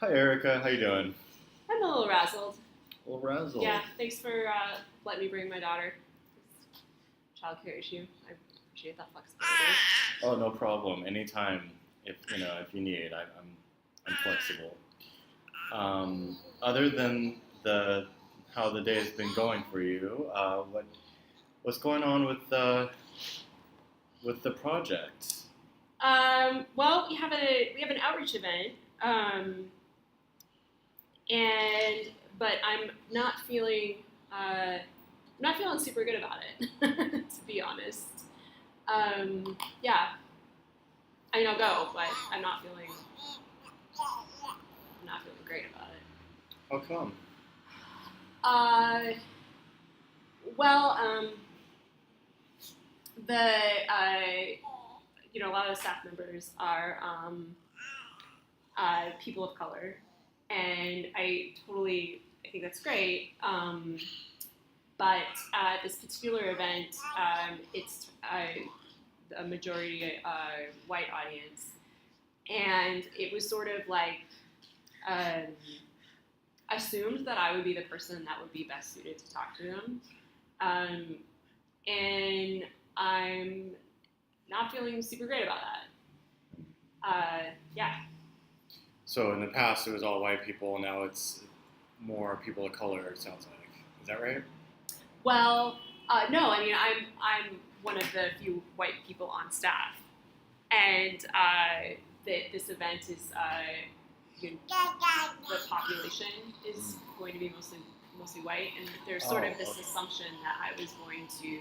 Hi Erica, how you doing? I'm a little razzled. Well, Razzle. Yeah, thanks for letting me bring my daughter. Childcare issue. I appreciate that flexibility. Oh, no problem. Anytime, if you need, I'm flexible. Other than the how the day has been going for you, what's going on with the project? Well, we have an outreach event, and but I'm not feeling super good about it, to be honest. Yeah, I mean I'll go, but I'm not feeling great about it. How come? Uh, well, the a lot of the staff members are people of color, and I think that's great. But this particular event, it's a majority white audience, and it was sort of like um, assumed that I would be the person that would be best suited to talk to them, um, and I'm not feeling super great about that. Yeah. So in the past it was all white people, now it's more people of color. It sounds like. Is that right? Well, no. I mean, I'm one of the few white people on staff, and this event is the population is going to be mostly white, and there's sort of this Okay. assumption that I was going to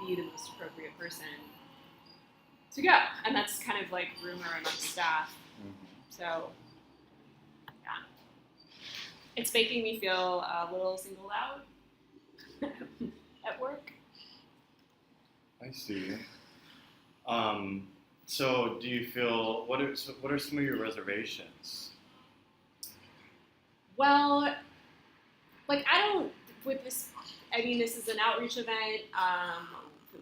be the most appropriate person to go, and that's kind of like rumor amongst staff. So, yeah, it's making me feel a little singled out at work. I see. So do you feel what are some of your reservations? Well, like I don't with this. I mean, this is an outreach event.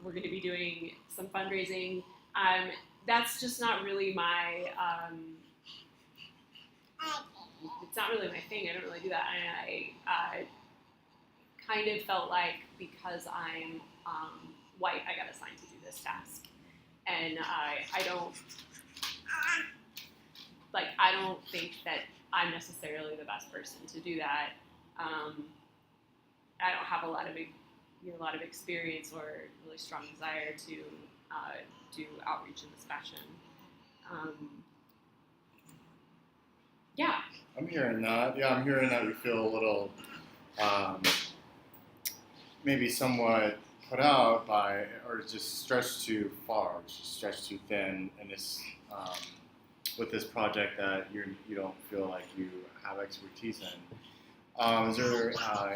We're going to be doing some fundraising. That's just not really my. It's not really my thing. I don't really do that. I kind of felt like because I'm white, I got assigned to do this task, and I don't think that I'm necessarily the best person to do that. I don't have a lot of experience or really strong desire to do outreach in this fashion. Um, yeah. I'm hearing that. Yeah, I'm hearing that you feel a little, um, maybe somewhat put out by, or just stretched too far, just stretched too thin in this, with this project that you don't feel like you have expertise in. Is there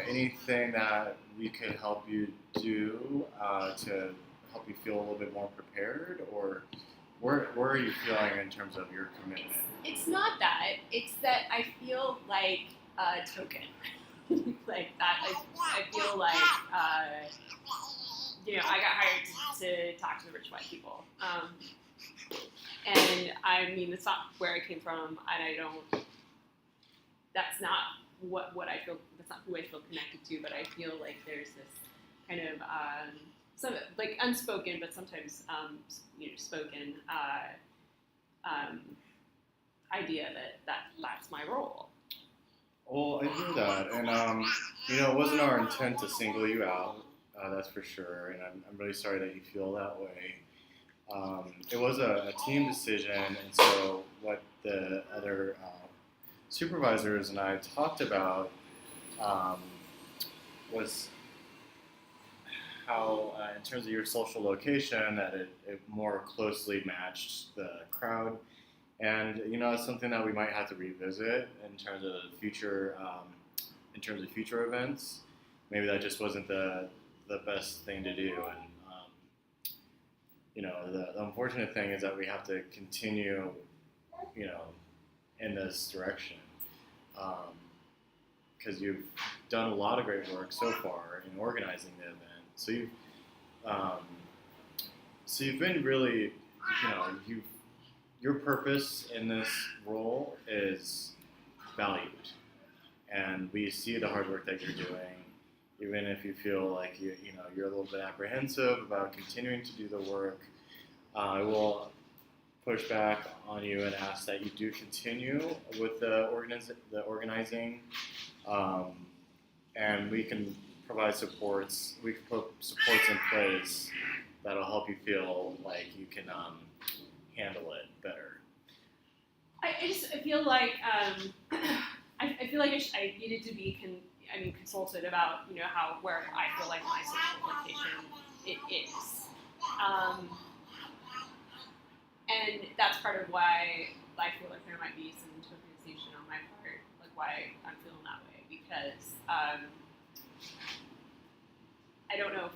anything that we could help you do to help you feel a little bit more prepared, or where are you feeling in terms of your commitment? It's not that. It's that I feel like a token. Like that. I feel like I got hired to talk to the rich white people, and I mean that's not where I came from, and I don't. That's not what I feel. That's not who I feel connected to. But I feel like there's this kind of some like unspoken, but sometimes spoken idea that's my role. Well, I hear that, and it wasn't our intent to single you out. That's for sure, and I'm really sorry that you feel that way. It was a team decision, and so what the other supervisors and I talked about um, was how, in terms of your social location, that it more closely matched the crowd. And it's something that we might have to revisit in terms of future events. Maybe that just wasn't the best thing to do. And the unfortunate thing is that we have to continue, in this direction, because you've done a lot of great work so far in organizing the event. So you've been really, you've your purpose in this role is valued, and we see the hard work that you're doing. Even if you feel like you're a little bit apprehensive about continuing to do the work, I will push back on you and ask that you do continue with the organizing, and we can provide supports. We can put supports in place that'll help you feel like you can handle it better. I feel like I feel like I needed to be consulted about where I feel like my social location it is, and that's part of why I feel like there might be some tokenization on my part, like why I'm feeling that way, because I don't know if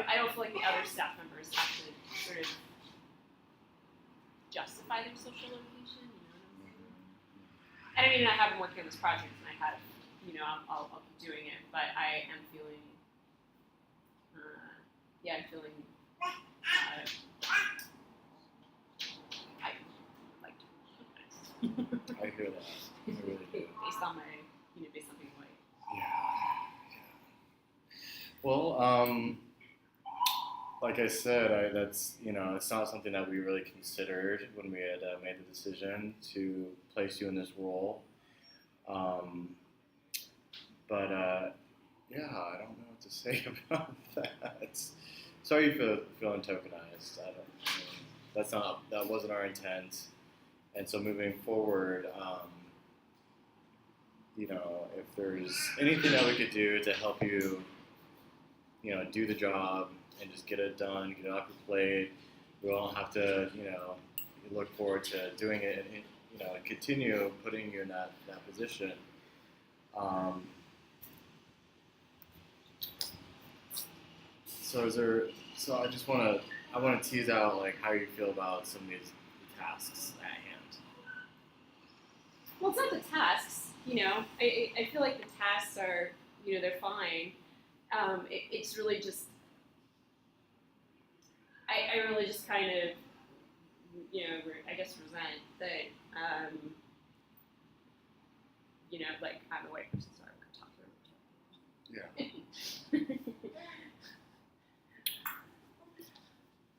I don't feel like the other staff members have to sort of justify their social location, you know what I'm saying? And I mean, I have been working on this project, and I have, I'll keep doing it, but I am feeling, I'm feeling, I like to I hear that. I really do. based on being white. Yeah. Well, like I said, that's it's not something that we really considered when we had made the decision to place you in this role. But yeah, I don't know what to say about that. Sorry you feeling tokenized. That wasn't our intent. And so moving forward, if there's anything that we could do to help you, do the job and just get it done, get it off your plate, we won't have to, look forward to doing it and, continue putting you in that position. So I want to tease out like how you feel about some of these tasks at hand. Well, it's not the tasks, I feel like the tasks are, they're fine. It's really just, I really just kind of, I guess resent that, like I'm a white person, so I would talk to her. Yeah.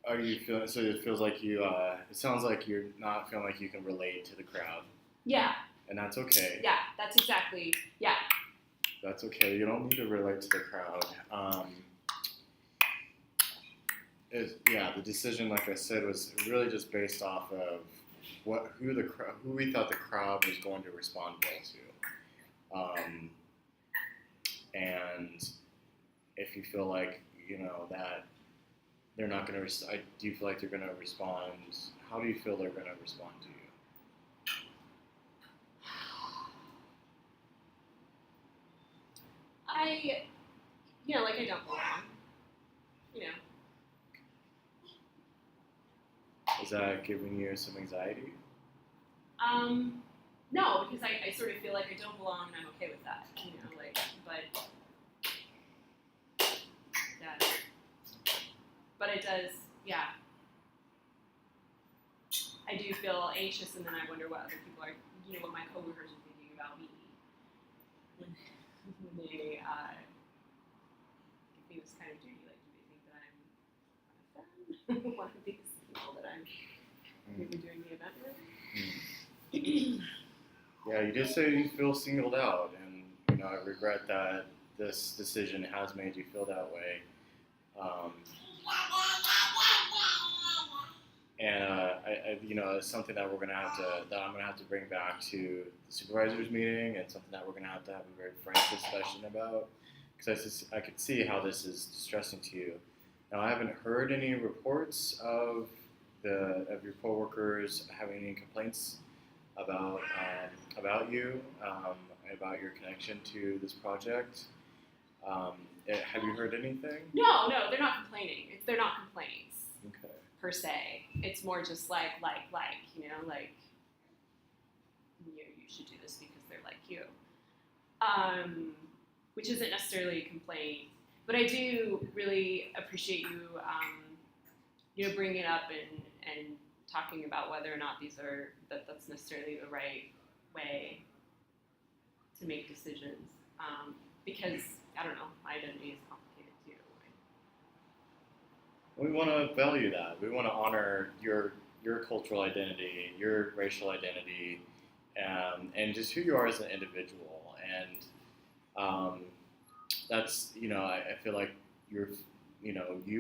Are you feeling? So it feels like you. It sounds like you're not feeling like you can relate to the crowd. Yeah. And that's okay. Yeah, that's exactly. Yeah. That's okay. You don't need to relate to the crowd. The decision, like I said, was really just based off of who we thought the crowd was going to respond well to, and if you feel like that they're not going to, do you feel like they're going to respond? How do you feel they're going to respond to you? I don't belong. Is that giving you some anxiety? No, because I sort of feel like I don't belong, and I'm okay with that. But it does, yeah. I do feel anxious, and then I wonder what other people are, what my coworkers are thinking about me when they give me this kind of duty. Like, do they think that I'm one of these people that I'm maybe doing the event with? Yeah, you did say you feel singled out, and I regret that this decision has made you feel that way. It's something that I'm gonna have to bring back to the supervisors meeting, and something that we're gonna have a very frank discussion about, because I could see how this is distressing to you. Now, I haven't heard any reports of your coworkers having any complaints about you, about your connection to this project. Have you heard anything? No, they're not complaining. They're not complaints. Okay. Per se, it's more just like you should do this because they're like you, which isn't necessarily a complaint, but I do really appreciate you bringing it up and talking about whether or not that's necessarily the right way to make decisions. Because I don't know, my identity is complicated too. We want to value that. We want to honor your cultural identity, your racial identity, and just who you are as an individual. And that's, I feel like you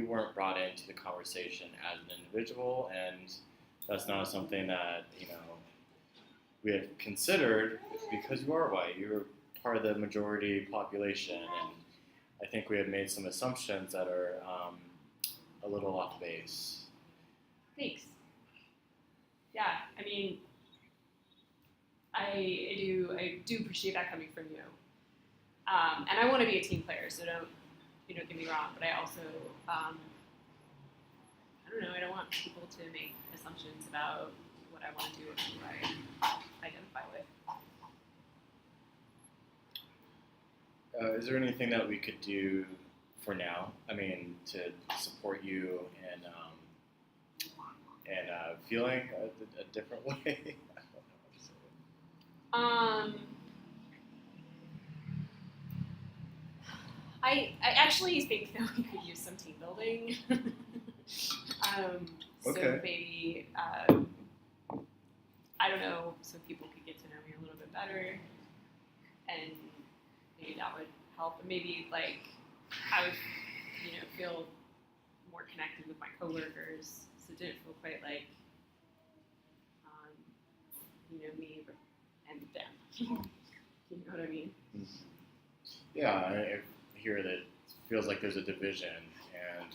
weren't brought into the conversation as an individual, and that's not something that we had considered because you are white. You're part of the majority population, and I think we had made some assumptions that are a little off base. Thanks. Yeah, I mean, I do appreciate that coming from you. And I want to be a team player, so don't get me wrong. But I also, I don't know. I don't want people to make assumptions about what I want to do or who I identify with. Is there anything that we could do for now? I mean, to support you and feeling a different way. I don't know how to say it. I actually think that we could use some team building. So Okay. maybe I don't know, so people could get to know me a little bit better, and maybe that would help. And maybe like I would, feel more connected with my coworkers, so it didn't feel quite like me and them. You know what I mean? Yeah, I hear that it feels like there's a division, and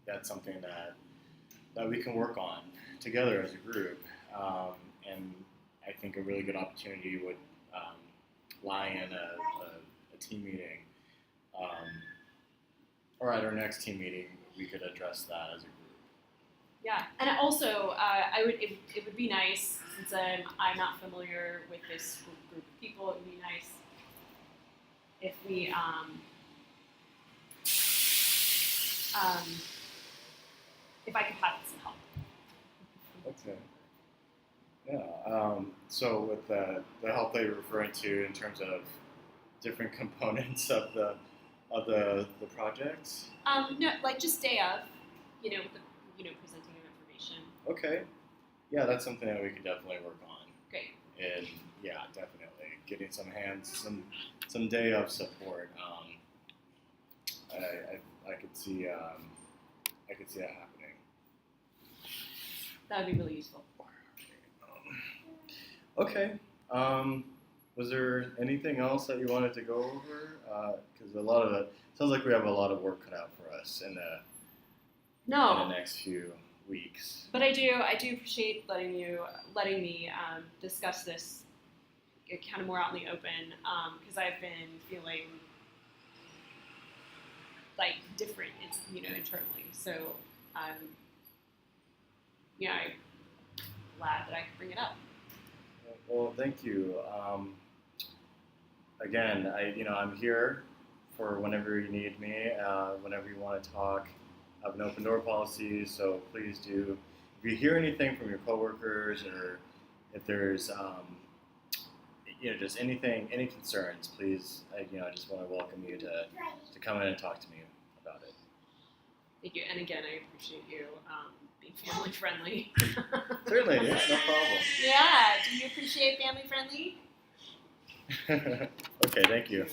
that's something that we can work on together as a group. And I think a really good opportunity would lie in a team meeting, or at our next team meeting, we could address that as a group. Yeah, and also it would be nice, since I'm not familiar with this group of people. It would be nice if we if I could have some help. Okay. Yeah. So with the help that you're referring to in terms of different components of the project. No, like just day of, with the presenting of information. Okay. Yeah, that's something that we could definitely work on. Great. And yeah, definitely getting some day of support. I could see that happening. That would be really useful. Okay. Was there anything else that you wanted to go over? Because a lot of it sounds like we have a lot of work cut out for us in the next few weeks. But I do appreciate letting me discuss this kind of more out in the open, because I've been feeling like different, internally. So I'm glad that I could bring it up. Well, thank you. Again, I'm here for whenever you need me, whenever you want to talk. I have an open door policy, so please do. If you hear anything from your coworkers, or if there's, just any concerns, please, I just want to welcome you to come in and talk to me about it. Thank you, and again, I appreciate you being family friendly. Certainly, yeah, no problem. Yeah, do you appreciate family friendly? Okay, thank you.